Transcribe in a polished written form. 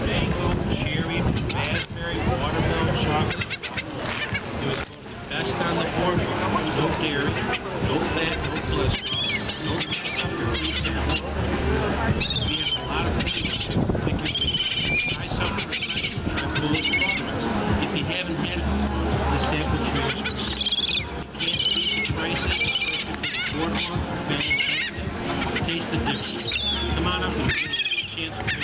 mango, cherry, raspberry, watermelon, chocolate. Do it the best on the board. No dairy, no fat, no cholesterol, no mess up your free sample. We have a lot of things that can try something refreshing, try full of products. If you haven't had it before, the sample tree is great. You can't beat the prices, especially for the boardwalk, family sensitive. Taste the difference. Come on up and give us a chance.